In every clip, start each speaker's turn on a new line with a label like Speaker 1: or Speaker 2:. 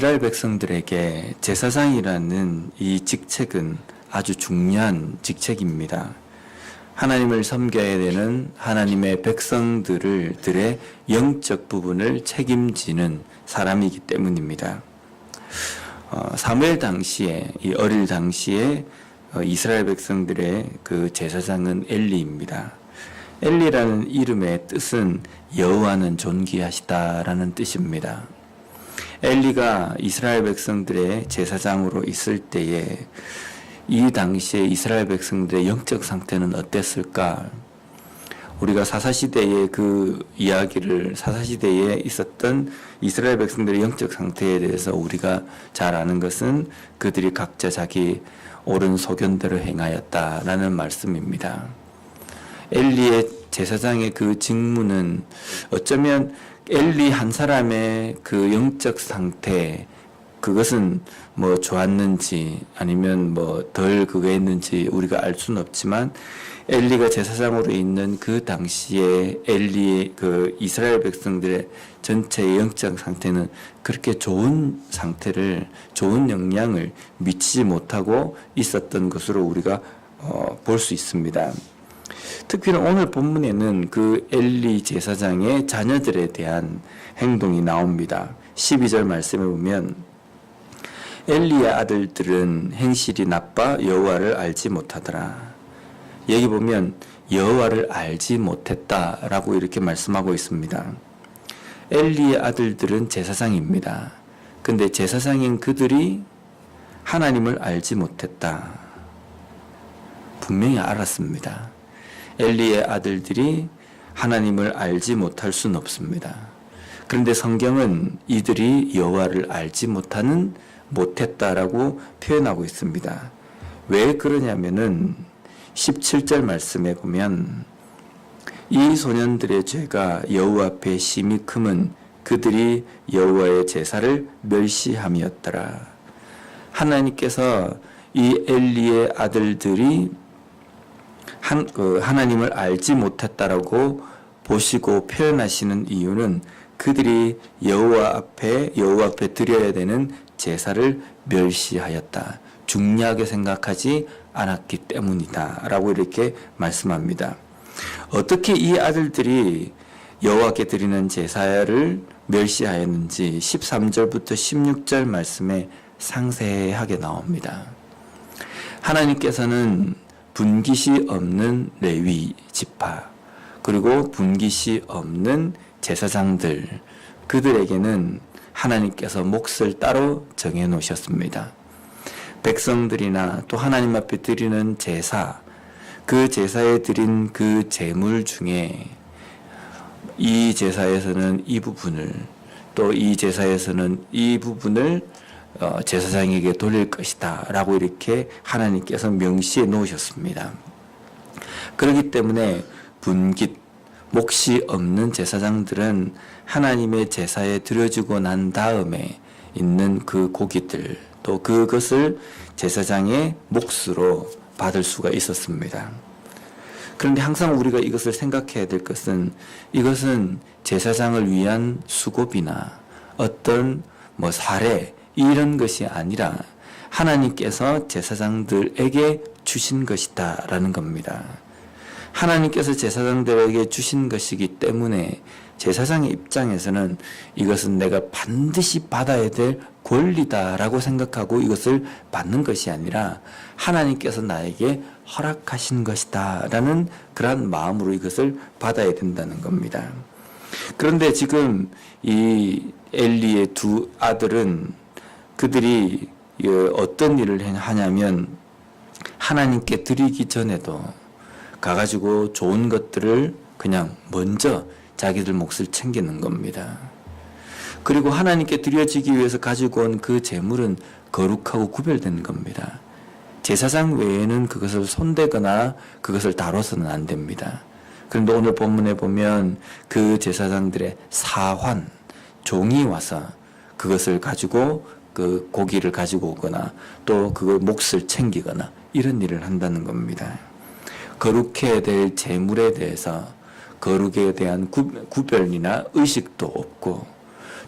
Speaker 1: 이스라엘 백성들에게 제사장이라는 이 직책은 아주 중요한 직책입니다. 하나님을 섬겨야 되는 하나님의 백성들의 영적 부분을 책임지는 사람이기 때문입니다. 사무엘 당시에, 이 어릴 당시에 이스라엘 백성들의 그 제사장은 엘리입니다. 엘리라는 이름의 뜻은 여호와는 존귀하시다라는 뜻입니다. 엘리가 이스라엘 백성들의 제사장으로 있을 때에 이 당시에 이스라엘 백성들의 영적 상태는 어땠을까? 우리가 사사시대의 그 이야기를, 사사시대에 있었던 이스라엘 백성들의 영적 상태에 대해서 우리가 잘 아는 것은 그들이 각자 자기 옳은 소견대로 행하였다라는 말씀입니다. 엘리의 제사장의 그 직무는 어쩌면 엘리 한 사람의 그 영적 상태, 그것은 뭐 좋았는지 아니면 뭐 덜 그거 했는지 우리가 알 수는 없지만 엘리가 제사장으로 있는 그 당시에 엘리의 그 이스라엘 백성들의 전체의 영적 상태는 그렇게 좋은 상태를, 좋은 영향을 미치지 못하고 있었던 것으로 우리가 볼 수 있습니다. 특히나 오늘 본문에는 그 엘리 제사장의 자녀들에 대한 행동이 나옵니다. 12절 말씀에 보면 엘리의 아들들은 행실이 나빠 여호와를 알지 못하더라. 여기 보면 여호와를 알지 못했다라고 이렇게 말씀하고 있습니다. 엘리의 아들들은 제사장입니다. 근데 제사장인 그들이 하나님을 알지 못했다. 분명히 알았습니다. 엘리의 아들들이 하나님을 알지 못할 수는 없습니다. 그런데 성경은 이들이 여호와를 알지 못했다라고 표현하고 있습니다. 왜 그러냐면은 17절 말씀에 보면 이 소년들의 죄가 여호와 앞에 심히 크면 그들이 여호와의 제사를 멸시함이었더라. 하나님께서 이 엘리의 아들들이 하나님을 알지 못했다라고 보시고 표현하시는 이유는 그들이 여호와 앞에 드려야 되는 제사를 멸시하였다. 중요하게 생각하지 않았기 때문이다 라고 이렇게 말씀합니다. 어떻게 이 아들들이 여호와께 드리는 제사를 멸시하였는지 13절부터 16절 말씀에 상세하게 나옵니다. 하나님께서는 분깃이 없는 레위 지파, 그리고 분깃이 없는 제사장들, 그들에게는 하나님께서 몫을 따로 정해 놓으셨습니다. 백성들이나 또 하나님 앞에 드리는 제사, 그 제사에 드린 그 제물 중에 이 제사에서는 이 부분을, 또 이 제사에서는 이 부분을 제사장에게 돌릴 것이다 라고 이렇게 하나님께서 명시해 놓으셨습니다. 그렇기 때문에 분깃, 몫이 없는 제사장들은 하나님의 제사에 드려지고 난 다음에 있는 그 고기들, 또 그것을 제사장의 몫으로 받을 수가 있었습니다. 그런데 항상 우리가 이것을 생각해야 될 것은, 이것은 제사장을 위한 수고비나 어떤 사례, 이런 것이 아니라 하나님께서 제사장들에게 주신 것이다 라는 겁니다. 하나님께서 제사장들에게 주신 것이기 때문에 제사장의 입장에서는 이것은 내가 반드시 받아야 될 권리다라고 생각하고 이것을 받는 것이 아니라 하나님께서 나에게 허락하신 것이다 라는 그런 마음으로 이것을 받아야 된다는 겁니다. 그런데 지금 이 엘리의 두 아들은 그들이 어떤 일을 하냐면 하나님께 드리기 전에도 가가지고 좋은 것들을 그냥 먼저 자기들 몫을 챙기는 겁니다. 그리고 하나님께 드려지기 위해서 가지고 온 그 제물은 거룩하고 구별된 겁니다. 제사장 외에는 그것을 손대거나 그것을 다뤄서는 안 됩니다. 그런데 오늘 본문에 보면 그 제사장들의 사환, 종이 와서 그것을 가지고 그 고기를 가지고 오거나 또 그 몫을 챙기거나 이런 일을 한다는 겁니다. 거룩해야 될 제물에 대해서 거룩에 대한 구별이나 의식도 없고,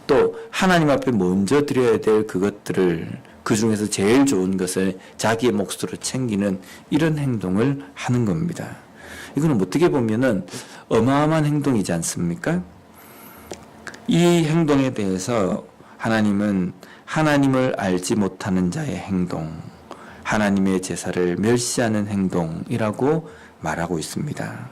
Speaker 1: 또 하나님 앞에 먼저 드려야 될 그것들을 그 중에서 제일 좋은 것을 자기의 몫으로 챙기는 이런 행동을 하는 겁니다. 이거는 어떻게 보면은 어마어마한 행동이지 않습니까? 이 행동에 대해서 하나님은 하나님을 알지 못하는 자의 행동, 하나님의 제사를 멸시하는 행동이라고 말하고 있습니다.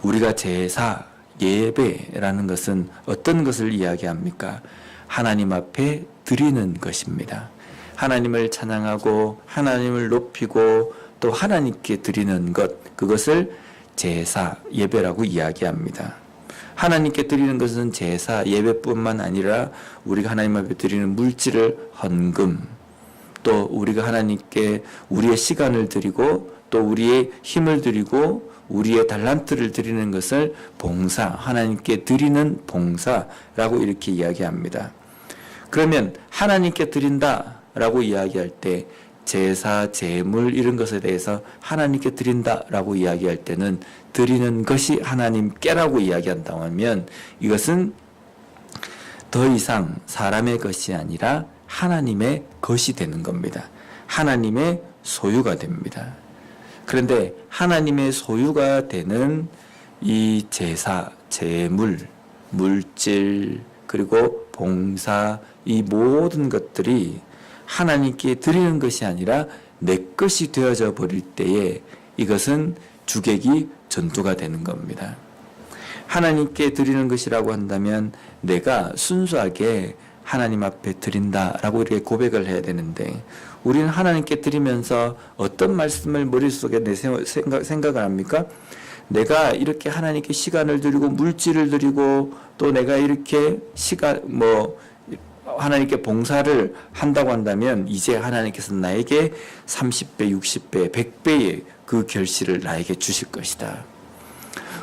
Speaker 1: 우리가 제사, 예배라는 것은 어떤 것을 이야기합니까? 하나님 앞에 드리는 것입니다. 하나님을 찬양하고 하나님을 높이고 또 하나님께 드리는 것, 그것을 제사, 예배라고 이야기합니다. 하나님께 드리는 것은 제사, 예배뿐만 아니라 우리가 하나님 앞에 드리는 물질을 헌금, 또 우리가 하나님께 우리의 시간을 드리고 또 우리의 힘을 드리고 우리의 달란트를 드리는 것을 봉사, 하나님께 드리는 봉사라고 이렇게 이야기합니다. 그러면 하나님께 드린다라고 이야기할 때 제사, 제물 이런 것에 대해서 하나님께 드린다라고 이야기할 때는 드리는 것이 하나님께라고 이야기한다고 하면 이것은 더 이상 사람의 것이 아니라 하나님의 것이 되는 겁니다. 하나님의 소유가 됩니다. 그런데 하나님의 소유가 되는 이 제사, 제물, 물질, 그리고 봉사, 이 모든 것들이 하나님께 드리는 것이 아니라 내 것이 되어져 버릴 때에 이것은 주객이 전도가 되는 겁니다. 하나님께 드리는 것이라고 한다면 내가 순수하게 하나님 앞에 드린다라고 이렇게 고백을 해야 되는데 우리는 하나님께 드리면서 어떤 말씀을 머릿속에 생각을 합니까? 내가 이렇게 하나님께 시간을 드리고 물질을 드리고 또 내가 이렇게 하나님께 봉사를 한다고 한다면 이제 하나님께서 나에게 30배, 60배, 100배의 그 결실을 나에게 주실 것이다.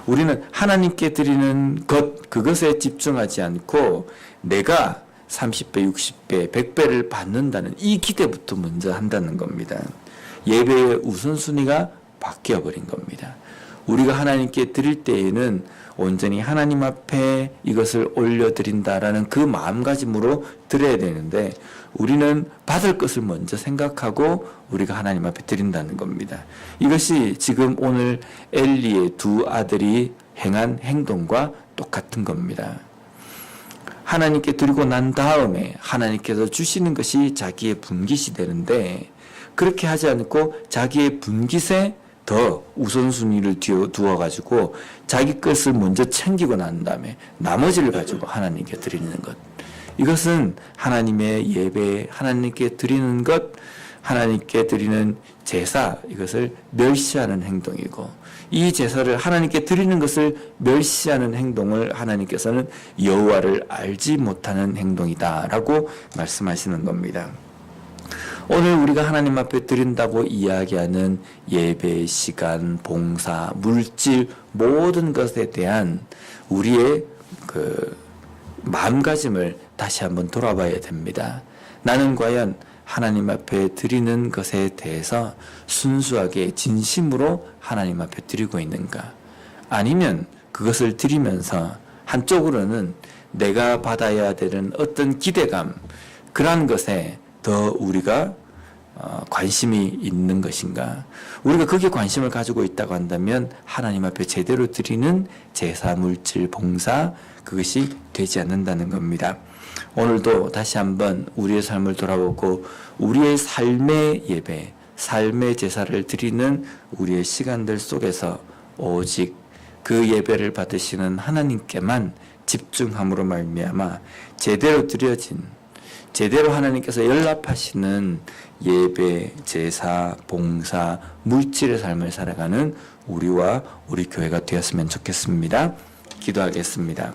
Speaker 1: 우리는 하나님께 드리는 것, 그것에 집중하지 않고 내가 30배, 60배, 100배를 받는다는 이 기대부터 먼저 한다는 겁니다. 예배의 우선순위가 바뀌어버린 겁니다. 우리가 하나님께 드릴 때에는 온전히 하나님 앞에 이것을 올려드린다라는 그 마음가짐으로 드려야 되는데 우리는 받을 것을 먼저 생각하고 우리가 하나님 앞에 드린다는 겁니다. 이것이 지금 오늘 엘리의 두 아들이 행한 행동과 똑같은 겁니다. 하나님께 드리고 난 다음에 하나님께서 주시는 것이 자기의 분깃이 되는데 그렇게 하지 않고 자기의 분깃에 더 우선순위를 두어가지고 자기 것을 먼저 챙기고 난 다음에 나머지를 가지고 하나님께 드리는 것. 이것은 하나님의 예배, 하나님께 드리는 것, 하나님께 드리는 제사, 이것을 멸시하는 행동이고 이 제사를 하나님께 드리는 것을 멸시하는 행동을 하나님께서는 여호와를 알지 못하는 행동이다라고 말씀하시는 겁니다. 오늘 우리가 하나님 앞에 드린다고 이야기하는 예배, 시간, 봉사, 물질 모든 것에 대한 우리의 그 마음가짐을 다시 한번 돌아봐야 됩니다. 나는 과연 하나님 앞에 드리는 것에 대해서 순수하게 진심으로 하나님 앞에 드리고 있는가? 아니면 그것을 드리면서 한쪽으로는 내가 받아야 되는 어떤 기대감, 그러한 것에 더 우리가 관심이 있는 것인가? 우리가 거기에 관심을 가지고 있다고 한다면 하나님 앞에 제대로 드리는 제사, 물질, 봉사, 그것이 되지 않는다는 겁니다. 오늘도 다시 한번 우리의 삶을 돌아보고 우리의 삶의 예배, 삶의 제사를 드리는 우리의 시간들 속에서 오직 그 예배를 받으시는 하나님께만 집중함으로 말미암아 제대로 드려진, 제대로 하나님께서 연락하시는 예배, 제사, 봉사, 물질의 삶을 살아가는 우리와 우리 교회가 되었으면 좋겠습니다. 기도하겠습니다.